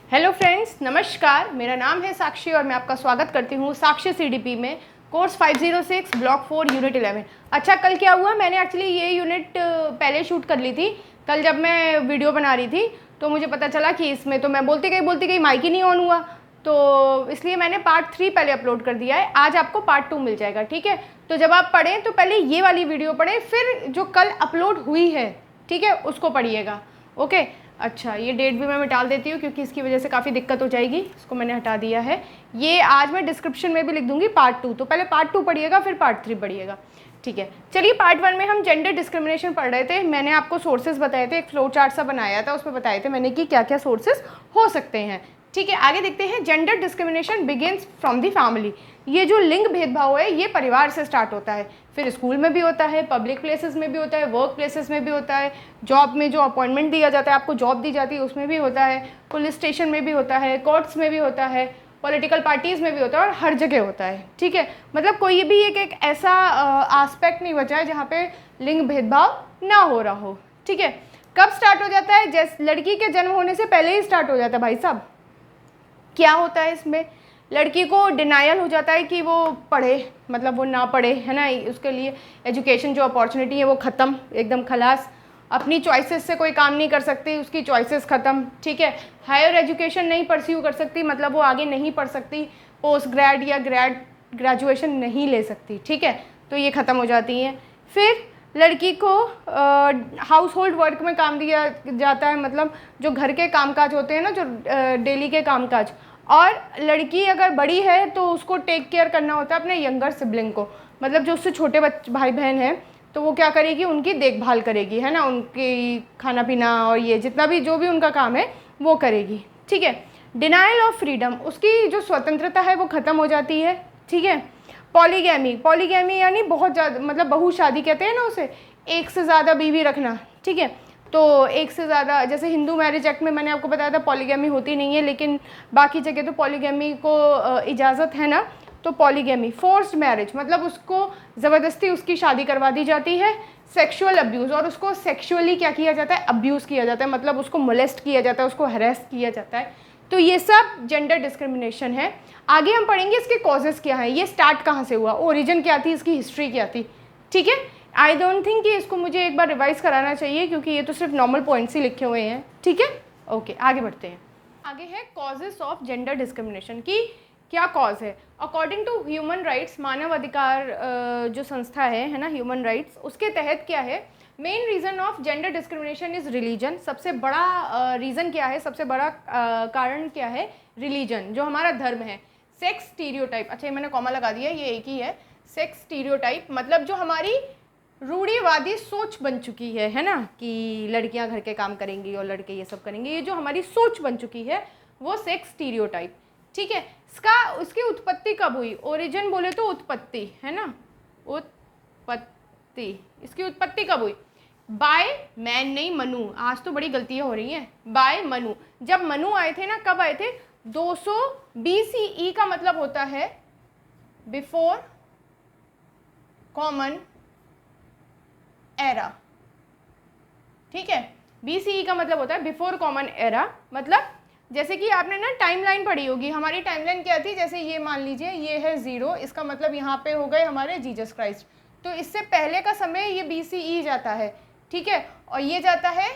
Hello friends, नमस्कार। मेरा नाम है साक्षी और मैं आपका स्वागत करती हूँ साक्षी सीडीपी में कोर्स 506 ब्लॉक 4 यूनिट 11। अच्छा, कल क्या हुआ, मैंने एक्चुअली ये यूनिट पहले शूट कर ली थी। कल जब मैं वीडियो बना रही थी तो मुझे पता चला कि इसमें तो मैं बोलती गई माइक ही नहीं ऑन हुआ, तो इसलिए मैंने पार्ट 3 पहले अपलोड कर दिया है। आज आपको पार्ट 2 मिल जाएगा, ठीक है। तो जब आप पढ़ें तो पहले ये वाली वीडियो पढ़ें, फिर जो कल अपलोड हुई है, ठीक है, उसको पढ़िएगा। ओके। अच्छा, ये डेट भी मैं मिटा देती हूँ क्योंकि इसकी वजह से काफ़ी दिक्कत हो जाएगी। इसको मैंने हटा दिया है। ये आज मैं डिस्क्रिप्शन में भी लिख दूंगी पार्ट 2, तो पहले पार्ट 2 पढ़िएगा फिर पार्ट 3 पढ़िएगा, ठीक है। चलिए, पार्ट 1 में हम जेंडर डिस्क्रिमिनेशन पढ़ रहे थे। मैंने आपको सोर्सेज बताए थे, एक फ्लो चार्ट सा बनाया था, उसमें बताए थे मैंने कि क्या क्या सोर्सेज हो सकते हैं, ठीक है। आगे देखते हैं। Gender discrimination begins from the family. ये जो लिंग भेदभाव है ये परिवार से स्टार्ट होता है, फिर स्कूल में भी होता है, पब्लिक प्लेसेस में भी होता है, वर्क प्लेसेस में भी होता है, जॉब में जो अपॉइंटमेंट दिया जाता है, आपको जॉब दी जाती है उसमें भी होता है, पुलिस स्टेशन में भी होता है, कोर्ट्स में भी होता है, पॉलिटिकल पार्टीज़ में भी होता है और हर जगह होता है, ठीक है। मतलब कोई भी एक ऐसा आस्पेक्ट नहीं बचा है जहाँ पे लिंग भेदभाव ना हो रहा हो, ठीक है। कब स्टार्ट हो जाता है? जैसे लड़की के जन्म होने से पहले ही स्टार्ट हो जाता है भाई साहब। क्या होता है इसमें? लड़की को डिनायल हो जाता है कि वो पढ़े, मतलब वो ना पढ़े, है ना। उसके लिए एजुकेशन जो अपॉर्चुनिटी है वो ख़त्म, एकदम खलास। अपनी चॉइसेस से कोई काम नहीं कर सकती, उसकी चॉइसेस ख़त्म, ठीक है। हायर एजुकेशन नहीं परस्यू कर सकती, मतलब वो आगे नहीं पढ़ सकती, पोस्ट ग्रेड या ग्रेजुएशन नहीं ले सकती, ठीक है। तो ये ख़त्म हो जाती हैं। फिर लड़की को हाउस होल्ड वर्क में काम दिया जाता है, मतलब जो घर के कामकाज होते हैं ना, जो डेली के कामकाज। और लड़की अगर बड़ी है तो उसको टेक केयर करना होता है अपने यंगर सिबलिंग को, मतलब जो उससे छोटे भाई बहन हैं, तो वो क्या करेगी, उनकी देखभाल करेगी, है ना, उनकी खाना पीना और ये जितना भी जो भी उनका काम है वो करेगी, ठीक है। डिनायल ऑफ फ्रीडम, उसकी जो स्वतंत्रता है वो ख़त्म हो जाती है, ठीक है। पॉलीगैमी यानी बहुत ज़्यादा, मतलब बहु शादी कहते हैं ना उसे, एक से ज़्यादा बीवी रखना, ठीक है। तो एक से ज़्यादा, जैसे हिंदू मैरिज एक्ट में मैंने आपको बताया था पॉलीगैमी होती नहीं है, लेकिन बाकी जगह तो पॉलीगैमी को इजाज़त है ना। तो पॉलीगैमी। फोर्स्ड मैरिज, मतलब उसको ज़बरदस्ती उसकी शादी करवा दी जाती है। सेक्सुअल अब्यूज़, और उसको सेक्सुअली क्या किया जाता है, अब्यूज़ किया जाता है, मतलब उसको मोलेस्ट किया जाता है, उसको हरेस किया जाता है। तो ये सब जेंडर डिस्क्रिमिनेशन है। आगे हम पढ़ेंगे इसके कॉजेज़ क्या हैं, ये स्टार्ट कहाँ से हुआ, ओरिजिन क्या थी, इसकी हिस्ट्री क्या थी, ठीक है। आई डोंट थिंक कि इसको मुझे एक बार रिवाइज कराना चाहिए क्योंकि ये तो सिर्फ नॉर्मल पॉइंट्स ही लिखे हुए हैं, ठीक है। ओके, आगे बढ़ते हैं। आगे है कॉजेस ऑफ जेंडर डिस्क्रिमिनेशन की क्या कॉज है। अकॉर्डिंग टू ह्यूमन राइट्स, मानव अधिकार जो संस्था है ना, ह्यूमन राइट्स, उसके तहत क्या है, main reason of gender discrimination is religion. सबसे बड़ा रीज़न क्या है, सबसे बड़ा कारण क्या है, रिलीजन, जो हमारा धर्म है। सेक्स स्टीरियोटाइप, अच्छा ये मैंने कॉमा लगा दिया, ये एक ही है। सेक्स स्टीरियोटाइप मतलब जो हमारी रूढ़िवादी सोच बन चुकी है ना, कि लड़कियां घर के काम करेंगी और लड़के ये सब करेंगे, ये जो हमारी सोच बन चुकी है वो सेक्स स्टीरियोटाइप, ठीक है। उसकी उत्पत्ति कब हुई? ओरिजिन बोले तो उत्पत्ति, है ना, उत्पत्ति, इसकी उत्पत्ति कब हुई? बाय मैन, नहीं मनु, आज तो बड़ी गलतियां हो रही हैं। बाय मनु, जब मनु आए थे ना, कब आए थे? 200 BCE का मतलब होता है बिफोर कॉमन एरा, ठीक है। BCE का मतलब होता है बिफोर कॉमन एरा। मतलब जैसे कि आपने ना टाइमलाइन पढ़ी होगी, हमारी टाइमलाइन क्या थी, जैसे ये मान लीजिए ये है 0, इसका मतलब यहाँ पे हो गए हमारे जीसस क्राइस्ट, तो इससे पहले का समय ये BCE जाता है, ठीक है, और ये जाता है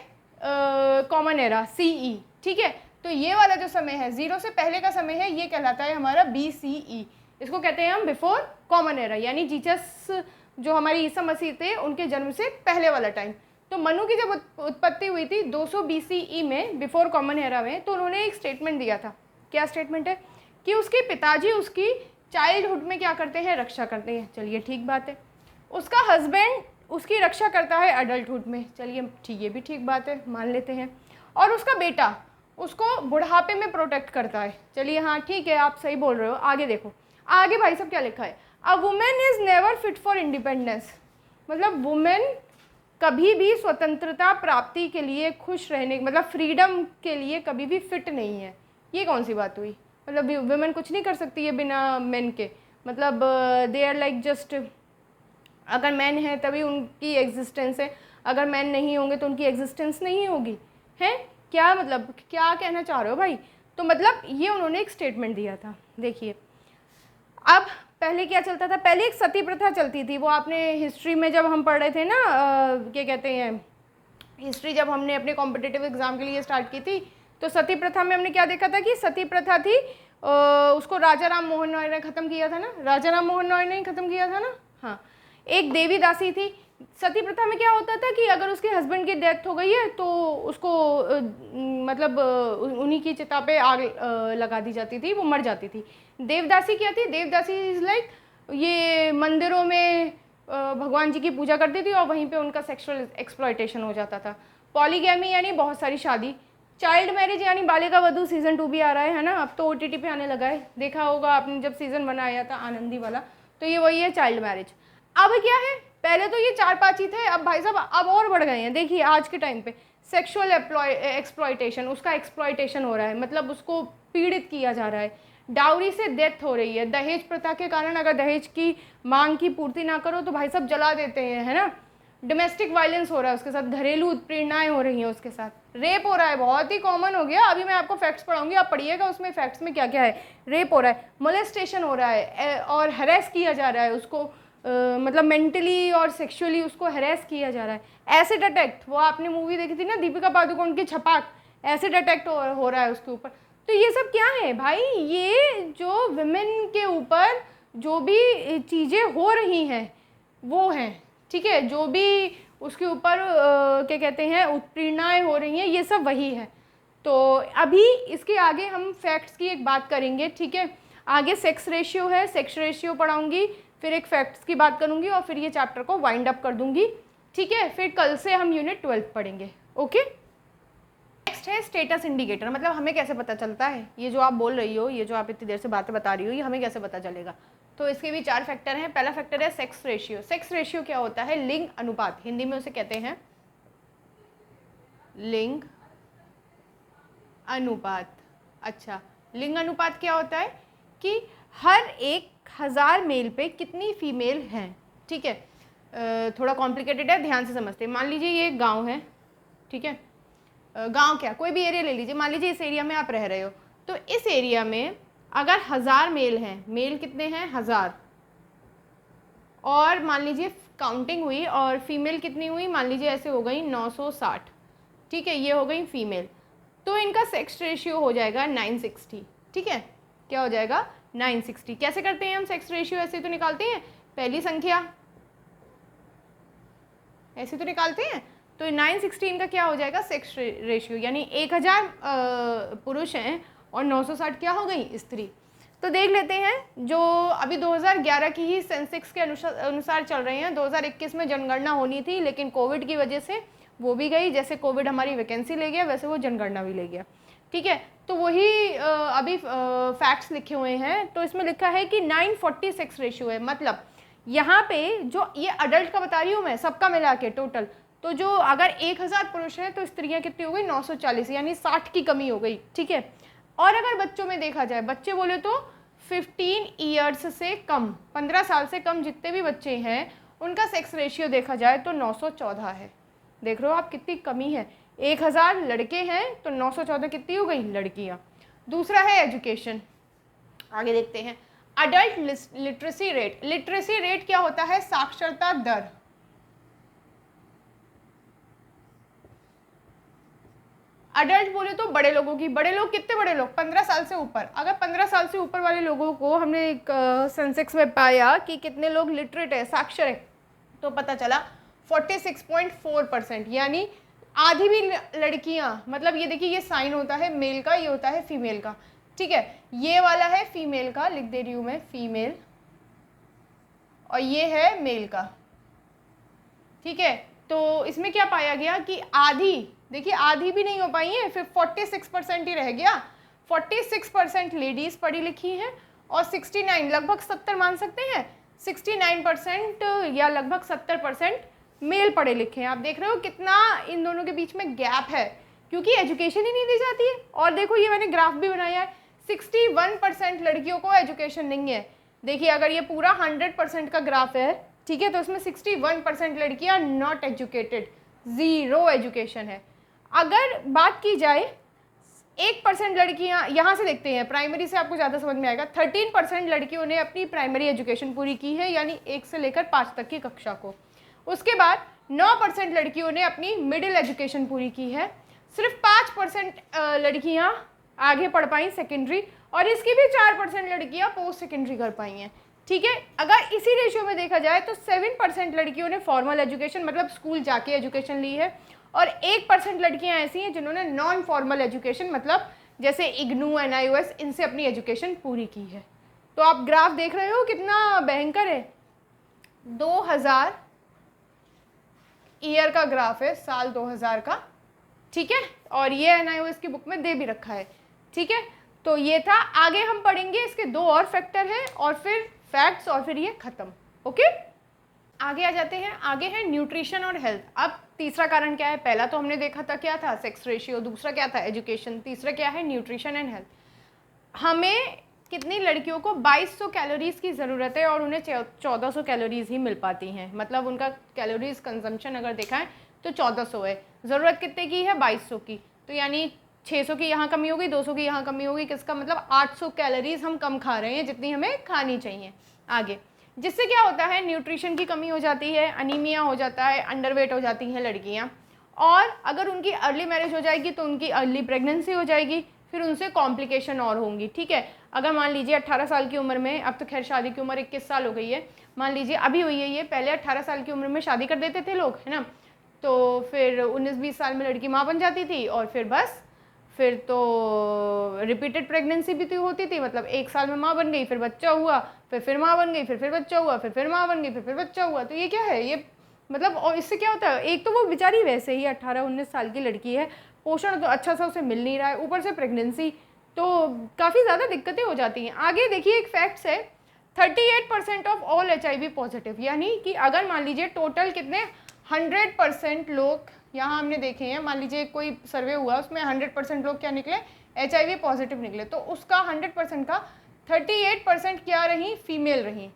कॉमन एरा CE, ठीक है। तो ये वाला जो समय है 0 से पहले का समय है, ये कहलाता है हमारा BCE। इसको कहते हैं हम बिफोर कॉमन एरा, यानी जीसस जो हमारे ईसा मसीह थे उनके जन्म से पहले वाला टाइम। तो मनु की जब उत्पत्ति हुई थी 200 BCE में, बिफोर कॉमन एरा में, तो उन्होंने एक स्टेटमेंट दिया था। क्या स्टेटमेंट है? कि उसके पिताजी उसकी चाइल्डहुड में क्या करते हैं, रक्षा करते हैं। चलिए ठीक बात है। उसका हस्बैंड उसकी रक्षा करता है अडल्टहुड में। चलिए ठीक, ये भी ठीक बात है, मान लेते हैं। और उसका बेटा उसको बुढ़ापे में प्रोटेक्ट करता है। चलिए हाँ ठीक है, आप सही बोल रहे हो। आगे देखो, आगे भाई साहब क्या लिखा है, a women is never fit for independence, मतलब वुमेन कभी भी स्वतंत्रता प्राप्ति के लिए, खुश रहने, मतलब फ्रीडम के लिए कभी भी फिट नहीं है। ये कौन सी बात हुई? मतलब वुमेन कुछ नहीं कर सकती है बिना मेन के, मतलब दे आर लाइक जस्ट, अगर मैन है तभी उनकी एग्जिस्टेंस है, अगर मैन नहीं होंगे तो उनकी एग्जिस्टेंस नहीं होगी, है क्या? मतलब क्या कहना चाह रहे हो भाई? तो मतलब ये उन्होंने एक स्टेटमेंट दिया था। देखिए अब पहले क्या चलता था, पहले एक सती प्रथा चलती थी, वो आपने हिस्ट्री में जब हम पढ़ रहे थे ना, क्या कहते हैं, हिस्ट्री जब हमने अपने कॉम्पिटिटिव एग्जाम के लिए स्टार्ट की थी, तो सती प्रथा में हमने क्या देखा था कि सती प्रथा थी, उसको राजा राम मोहन रॉय ने ख़त्म किया था ना, राजा राम मोहन रॉय ने ही ख़त्म किया था ना। हाँ, एक देवी दासी थी। सती प्रथा में क्या होता था कि अगर उसके हस्बैंड की डेथ हो गई है तो उसको मतलब उन्हीं की चिता पे आग लगा दी जाती थी, वो मर जाती थी। देवदासी क्या थी, देवदासी इज़ लाइक ये मंदिरों में भगवान जी की पूजा करती थी और वहीं पे उनका सेक्सुअल एक्सप्लॉयटेशन हो जाता था। पॉलीगैमी यानी बहुत सारी शादी। चाइल्ड मैरिज यानी बालिका वधू सीज़न 2 भी आ रहा है ना, अब तो OTT पे आने लगा है, देखा होगा आपने जब सीज़न 1 आया था आनंदी वाला, तो ये वही है चाइल्ड मैरिज। अब क्या है, पहले तो ये 4-5 ही थे, अब भाई साहब अब और बढ़ गए हैं। देखिए आज के टाइम पे सेक्सुअल एक्सप्लॉयटेशन, उसका एक्सप्लॉयटेशन हो रहा है, मतलब उसको पीड़ित किया जा रहा है। डाउरी से डेथ हो रही है, दहेज प्रथा के कारण अगर दहेज की मांग की पूर्ति ना करो तो भाई साहब जला देते हैं, है ना। डोमेस्टिक वायलेंस हो रहा है उसके साथ, घरेलू उत्पीड़नाएं हो रही हैं उसके साथ, रेप हो रहा है, बहुत ही कॉमन हो गया। अभी मैं आपको फैक्ट्स पढ़ाऊंगी, आप पढ़िएगा उसमें फैक्ट्स में क्या क्या है। रेप हो रहा है, मोलेस्टेशन हो रहा है और हैरेस किया जा रहा है उसको, मतलब मेंटली और सेक्सुअली उसको हैरेस किया जा रहा है। एसिड अटैक, वो आपने मूवी देखी थी ना दीपिका पादुकोण की छपाक, एसिड अटैक हो रहा है उसके ऊपर। तो ये सब क्या है भाई, ये जो विमेन के ऊपर जो भी चीज़ें हो रही हैं वो हैं, ठीक है, जो भी उसके ऊपर क्या कहते हैं उत्पीड़नाएं हो रही हैं, ये सब वही है। तो अभी इसके आगे हम फैक्ट्स की एक बात करेंगे, ठीक है। आगे सेक्स रेशियो है, सेक्स रेशियो पढ़ाऊंगी, फिर एक फैक्ट्स की बात करूंगी और फिर ये चैप्टर को वाइंड अप कर दूंगी, ठीक है। फिर कल से हम यूनिट 12 पढ़ेंगे, ओके। नेक्स्ट है स्टेटस इंडिकेटर, मतलब हमें कैसे पता चलता है, ये जो आप बोल रही हो, ये जो आप इतनी देर से बातें बता रही हो, ये हमें कैसे पता चलेगा। तो इसके भी 4 फैक्टर हैं। पहला फैक्टर है सेक्स रेशियो। सेक्स रेशियो क्या होता है, लिंग अनुपात, हिंदी में उसे कहते हैं लिंग अनुपात। अच्छा, लिंग अनुपात क्या होता है कि हर 1000 मेल पे कितनी फीमेल हैं, ठीक है। थोड़ा कॉम्प्लिकेटेड है, ध्यान से समझते हैं। मान लीजिए ये एक गाँव है, ठीक है, गांव क्या, कोई भी एरिया ले लीजिए, मान लीजिए इस एरिया में आप रह रहे हो, तो इस एरिया में अगर 1000 मेल हैं, मेल कितने हैं 1000, और मान लीजिए काउंटिंग हुई और फीमेल कितनी हुई, मान लीजिए ऐसे हो गई 960, ठीक है, ये हो गई फीमेल, तो इनका सेक्स रेशियो हो जाएगा 960, ठीक है। क्या हो जाएगा 960। कैसे करते हैं हम सेक्स रेशियो, ऐसे तो निकालते हैं, पहली संख्या ऐसे तो निकालते हैं, तो 916 का क्या हो जाएगा सेक्स रेशियो, यानी 1000 पुरुष हैं और 960 क्या हो गई स्त्री। तो देख लेते हैं, जो अभी 2011 की ही सेंसेक्स के अनुसार चल रहे हैं। 2021 में जनगणना होनी थी लेकिन कोविड की वजह से वो भी गई, जैसे कोविड हमारी वैकेंसी ले गया वैसे वो जनगणना भी ले गया, ठीक है। तो वही अभी फैक्ट्स लिखे हुए हैं, तो इसमें लिखा है कि 940 सेक्स रेशियो है, मतलब यहाँ पे जो ये अडल्ट का बता रही हूँ मैं, सबका मिला के टोटल, तो जो अगर 1000 पुरुष हैं तो स्त्रियां कितनी हो गई 940, यानी 60 की कमी हो गई, ठीक है। और अगर बच्चों में देखा जाए, बच्चे बोले तो 15 ईयर्स से कम, 15 साल से कम जितने भी बच्चे हैं उनका सेक्स रेशियो देखा जाए तो 914 है। देख रहे हो आप कितनी कमी है, 1000 लड़के हैं तो 914 कितनी हो गई लड़कियां। दूसरा है एजुकेशन, आगे देखते हैं adult literacy rate. Literacy rate क्या होता है, साक्षरता दर। अडल्ट बोले तो बड़े लोगों की, बड़े लोग कितने बड़े लोग, 15 साल से ऊपर। अगर 15 साल से ऊपर वाले लोगों को हमने एक सेंसेक्स में पाया कि कितने लोग लिटरेट है, साक्षर है, तो पता चला 46.4%, यानी आधी भी लड़कियां, मतलब ये देखिए ये साइन होता है मेल का, ये होता है फीमेल का, ठीक है। ये वाला है फीमेल का, लिख दे रही हूं मैं फीमेल, और ये है मेल का, ठीक है। तो इसमें क्या पाया गया कि आधी, देखिए आधी भी नहीं हो पाई है, फिर 46% ही रह गया। 46% लेडीज पढ़ी लिखी हैं और 69, लगभग 70 मान सकते हैं, 69% या लगभग 70% मेल पढ़े लिखे हैं। आप देख रहे हो कितना इन दोनों के बीच में गैप है, क्योंकि एजुकेशन ही नहीं दी जाती है। और देखो ये मैंने ग्राफ भी बनाया है, 61% लड़कियों को एजुकेशन नहीं है। देखिए अगर ये पूरा 100% का ग्राफ है, ठीक है, तो इसमें 61% लड़कियां नॉट एजुकेटेड, 0 एजुकेशन है। अगर बात की जाए 1% लड़कियां, यहाँ से देखते हैं, प्राइमरी से आपको ज़्यादा समझ में आएगा। 13% लड़कियों ने अपनी प्राइमरी एजुकेशन पूरी की है, यानी 1 से लेकर 5 तक की कक्षा को। उसके बाद 9% लड़कियों ने अपनी मिडिल एजुकेशन पूरी की है। सिर्फ 5% लड़कियां आगे पढ़ पाई सेकेंडरी, और इसकी भी 4% लड़कियां पोस्ट सेकेंडरी कर पाई हैं। ठीक है, अगर इसी रेशियो में देखा जाए तो 7% लड़कियों ने फॉर्मल एजुकेशन मतलब स्कूल जाके एजुकेशन ली है, और 1% लड़कियां ऐसी हैं जिन्होंने नॉन फॉर्मल एजुकेशन मतलब जैसे इग्नू, NIOS, इनसे अपनी एजुकेशन पूरी की है। तो आप ग्राफ देख रहे हो कितना भयंकर है। 2000 ईयर का ग्राफ है, साल 2000 का। ठीक है, और ये NIOS की बुक में दे भी रखा है। ठीक है, तो ये था। आगे हम पढ़ेंगे इसके 2 और फैक्टर हैं, और फिर फैक्ट्स, और फिर ये खत्म। ओके, आगे आ जाते हैं। आगे है न्यूट्रिशन और हेल्थ। अब तीसरा कारण क्या है? पहला तो हमने देखा था क्या था, सेक्स रेशियो। दूसरा क्या था, एजुकेशन। तीसरा क्या है, न्यूट्रिशन एंड हेल्थ। हमें कितनी लड़कियों को 2200 कैलोरीज की ज़रूरत है, और उन्हें 1400 कैलोरीज ही मिल पाती हैं। मतलब उनका कैलोरीज कंजम्पशन अगर देखा है तो 1400 है, ज़रूरत कितने की है, 2200 की। तो यानी 600 की यहाँ कमी होगी, 200 की यहाँ कमी होगी, किसका मतलब 800 कैलोरीज हम कम खा रहे हैं जितनी हमें खानी चाहिए। आगे जिससे क्या होता है, न्यूट्रिशन की कमी हो जाती है, अनीमिया हो जाता है, अंडरवेट हो जाती हैं लड़कियाँ, और अगर उनकी अर्ली मैरिज हो जाएगी तो उनकी अर्ली प्रेगनेंसी हो जाएगी, फिर उनसे कॉम्प्लिकेशन और होंगी। ठीक है, अगर मान लीजिए 18 साल की उम्र में, अब तो खैर शादी की उम्र 21 साल हो गई है, मान लीजिए अभी हुई है ये, पहले 18 साल की उम्र में शादी कर देते थे लोग, है ना, तो फिर 19-20 साल में लड़की माँ बन जाती थी, और फिर बस फिर तो रिपीटेड प्रेगनेंसी भी तो होती थी, मतलब 1 साल में माँ बन गई, फिर बच्चा हुआ, फिर माँ बन गई, फिर बच्चा हुआ, फिर माँ बन गई, फिर बच्चा हुआ। तो ये क्या है, ये मतलब, और इससे क्या होता है, एक तो वो बेचारी वैसे ही 18-19 साल की लड़की है, पोषण तो अच्छा सा उसे मिल नहीं रहा है, ऊपर से प्रेगनेंसी, तो काफ़ी ज़्यादा दिक्कतें हो जाती हैं। आगे देखिए एक फैक्ट्स है, 38% ऑफ ऑल HIV पॉजिटिव, यानी कि अगर मान लीजिए टोटल कितने 100% लोग यहाँ हमने देखे हैं, मान लीजिए कोई सर्वे हुआ उसमें 100% लोग क्या निकले, HIV पॉजिटिव निकले, तो उसका 100% का 38% क्या रही, फीमेल रही।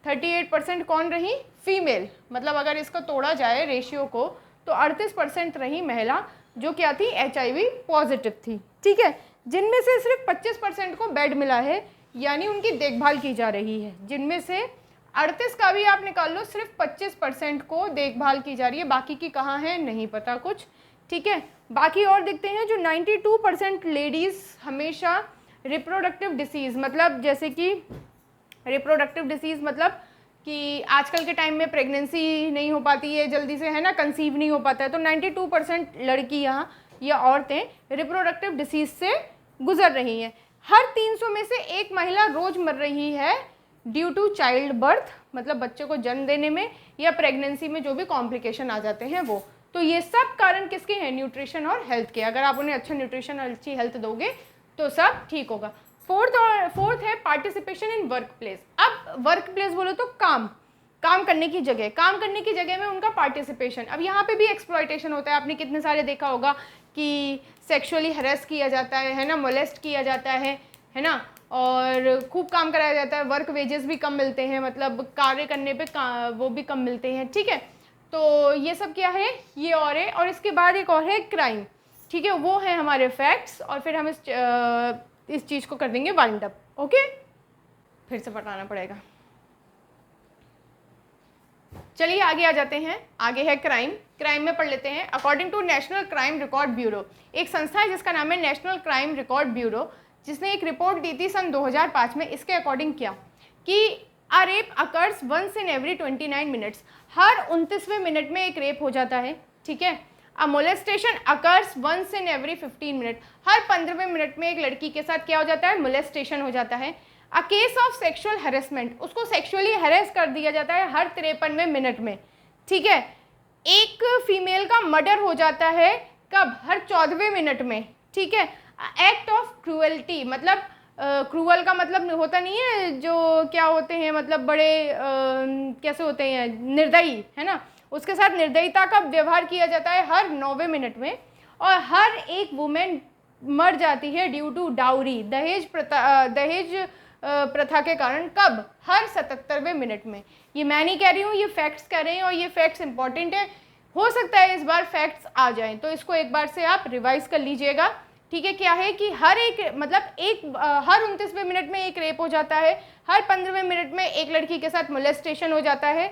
38% कौन रही, फीमेल। मतलब अगर इसको तोड़ा जाए रेशियो को तो 38% रही महिला जो क्या थी, HIV पॉजिटिव थी। ठीक है, जिनमें से सिर्फ 25% को बेड मिला है, यानी उनकी देखभाल की जा रही है। जिनमें से 38 का भी आप निकाल लो, सिर्फ 25% को देखभाल की जा रही है, बाकी की कहाँ है नहीं पता कुछ। ठीक है, बाकी और देखते हैं जो 92% लेडीज़ हमेशा रिप्रोडक्टिव डिसीज़, मतलब जैसे कि रिप्रोडक्टिव डिसीज़ मतलब कि आजकल के टाइम में प्रेगनेंसी नहीं हो पाती है जल्दी से, है ना, कंसीव नहीं हो पाता है, तो 92% लड़कियाँ या औरतें रिप्रोडक्टिव डिसीज़ से गुजर रही हैं। हर 300 में से एक महिला रोज़ मर रही है ड्यू टू चाइल्ड बर्थ, मतलब बच्चे को जन्म देने में या प्रेगनेंसी में जो भी कॉम्प्लिकेशन आ जाते हैं वो। तो ये सब कारण किसके हैं, न्यूट्रिशन और हेल्थ के। अगर आप उन्हें अच्छा न्यूट्रिशन और अच्छी हेल्थ दोगे तो सब ठीक होगा। फोर्थ है पार्टिसिपेशन इन वर्क प्लेस। अब वर्क प्लेस बोलो तो काम करने की जगह, काम करने की जगह में उनका पार्टिसिपेशन। अब यहाँ पे भी एक्सप्लॉयटेशन होता है, आपने कितने सारे देखा होगा कि सेक्सुअली हरेस किया जाता है ना, मोलेस्ट किया जाता है ना, और खूब काम कराया जाता है, वर्क वेजेस भी कम मिलते हैं, मतलब कार्य करने पे वो भी कम मिलते हैं। ठीक है, तो ये सब क्या है, ये और है। और इसके बाद एक और है क्राइम। ठीक है, वो है हमारे फैक्ट्स, और फिर हम इस चीज़ को कर देंगे वाइंड अप। ओके, फिर से बताना पड़ेगा। चलिए आगे आ जाते हैं। आगे है क्राइम। क्राइम में पढ़ लेते हैं। According to national crime record bureau, एक संस्था है जिसका नाम है नेशनल क्राइम रिकॉर्ड ब्यूरो, जिसने एक रिपोर्ट दी थी सन 2005 में। इसके अकॉर्डिंग क्या कि a rape occurs once in every 29 minutes, हर 29वें मिनट में एक रेप हो जाता है। ठीक है, a molestation occurs once in every 15 minute, हर 15वें मिनट में एक लड़की के साथ क्या हो जाता है, मोलेस्टेशन हो जाता है। A case of sexual harassment, उसको सेक्सुअली हैरेस कर दिया जाता है हर 53वें मिनट में। ठीक है, एक फीमेल का मर्डर हो जाता है कब, हर 14वें मिनट में। ठीक है, एक्ट ऑफ क्रूअल्टी, मतलब क्रूअल का मतलब होता नहीं है जो क्या होते हैं, मतलब बड़े कैसे होते हैं, निर्दयी, है ना, उसके साथ निर्दयता का व्यवहार किया जाता है हर 9वें मिनट में। और हर एक वुमेन मर जाती है ड्यू टू डाउरी, दहेज प्रथा के कारण, कब, हर 77वें मिनट में। ये मैं नहीं कह रही हूँ, ये फैक्ट्स कह रहे हैं, और ये फैक्ट्स इंपॉर्टेंट है। हो सकता है इस बार फैक्ट्स आ जाएं, तो इसको एक बार से आप रिवाइज कर लीजिएगा। ठीक है, क्या है कि हर एक मतलब हर 29वें मिनट में एक रेप हो जाता है, हर 15वें मिनट में एक लड़की के साथ मोलेस्टेशन हो जाता है,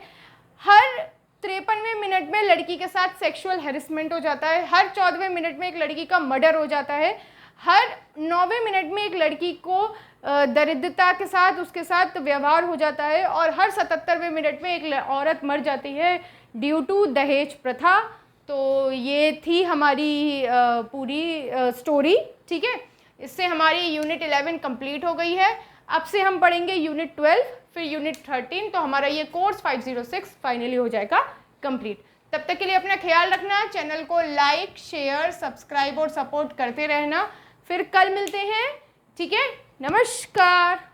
हर 53वें मिनट में लड़की के साथ सेक्सुअल हैरेसमेंट हो जाता है, हर 14वें मिनट में एक लड़की का मर्डर हो जाता है, हर 9वें मिनट में एक लड़की को दरिद्रता के साथ उसके साथ व्यवहार हो जाता है, और हर 77वें मिनट में एक औरत मर जाती है ड्यू टू दहेज प्रथा। तो ये थी हमारी पूरी स्टोरी, ठीक है। इससे हमारी यूनिट 11 कंप्लीट हो गई है। अब से हम पढ़ेंगे यूनिट 12, फिर यूनिट 13, तो हमारा ये कोर्स 506 फाइनली हो जाएगा कंप्लीट। तब तक के लिए अपना ख्याल रखना, चैनल को लाइक, शेयर, सब्सक्राइब और सपोर्ट करते रहना। फिर कल मिलते हैं, ठीक है। नमस्कार।